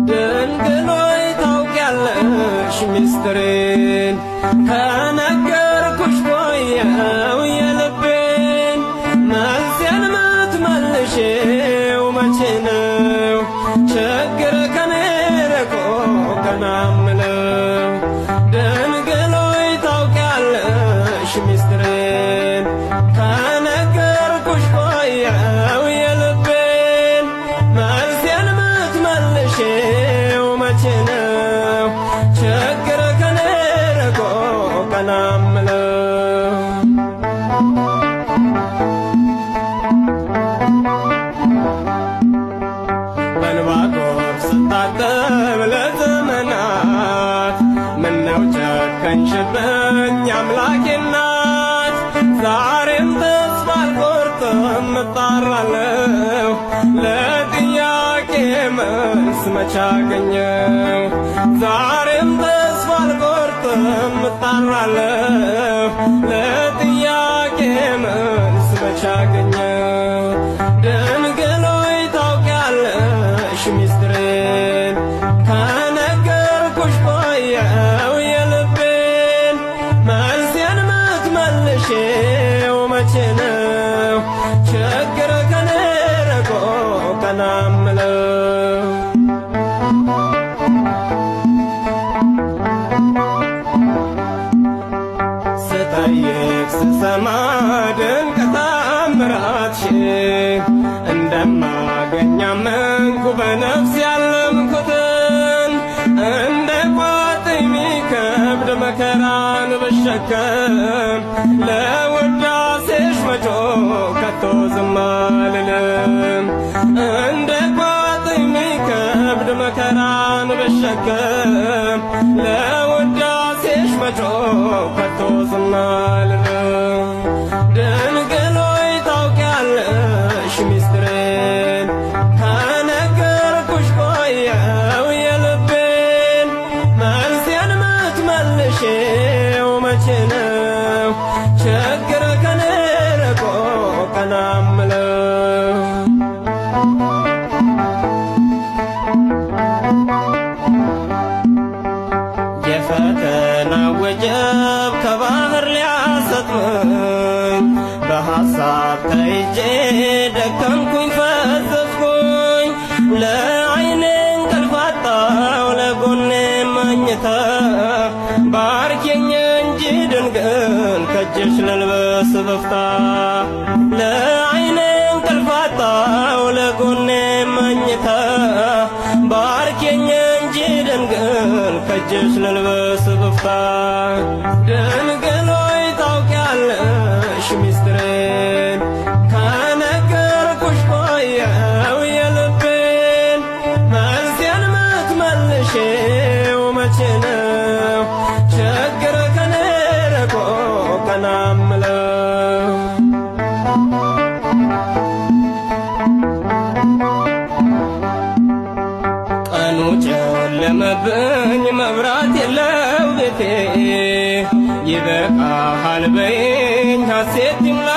ድንግሎይ ታውቂያለሽ ሚስጥሬን ከነገርኩሽ ቆየው የልቤን መልሴን ምትመልሺው መቼ ነው ችግር ከኔ ርቆ ቀና ምለው ድንግሎይ ታውቂያለሽ ሚስጥሬን ከነገርኩሽ ቆየው የልቤን መልሴን ምትመልሺው መቼ ነው ችግር ከኔ ርቆ ቀና ምለው በንባቆብ ስታጠብ ለዘመናት ምነው ጨከንሽብኝ አምላኬ እናት ዛሬም ተስፋ አልቆርጥም እጣራለሁ ለጥያቄ መልስ መች አገኘው ዛሬም ተስፋ አልቆርጥም እጣራለሁ ለጥያቄ መልስ መች አገኘው ድንግሎይ ታውቂያለሽ ሚስጥሬን ከነገርኩሽ ቆየው የልቤን መልሴን ምትመልሺው መቼ ነው ችግር ከኔ ርቆ ቀና ምለው ስጠይቅ ስሰማ ድንቅ ተአምራትሽን እንደማገኝ አመንኩ በነፍስ ያለምኩትን እንደ ቋጥኝ ሚከብድ መከራን ብሸከም ለውዳሴሽ መጮህ ከቶ ዝም አልልም እንደ ቋጥኝ ሚከብድ መከራን ብሸከም ለውዳሴሽ መጮህ ከቶ ዝም አልልም ድንግሎይ ታውቂያለሽ ሚስጥሬን ከነገርኩሽ ቆየው የልቤን መልሴን ምትመልሺው መቼ ነው ችግር ከኔ ርቆ ቀና ምለው የፈተና ወጀብ ከባህር ሊያሰጥመኝ በሐሳብ ተይዤ ደከምኩኝ ፈዘዝኩኝ ለዓይኔ እንቅልፍ አጣሁ ለጎኔ መኝታ ባርኪኝ እንጂ ድንግል ከእጅሽ ልልበስ በፍታ ለዓይኔ እንቅልፍ አጣሁ ለጎኔ መኝታ ባርኪኝ እንጂ ድንግል ከእጅሽ ልልበስ በፍታ ድንግሎይ ታውቂያለሽ ሚስጥሬን ከነገርኩሽ ቆየው የልቤን መልሴን ምትመልሺው መቼ ነው ችግር ከኔ ርቆ ቀና ምለው ቀኑ ጨለመብኝ መብራት የለው ቤቴ ይበቃሃል በይኝ ሐሴት ይምላ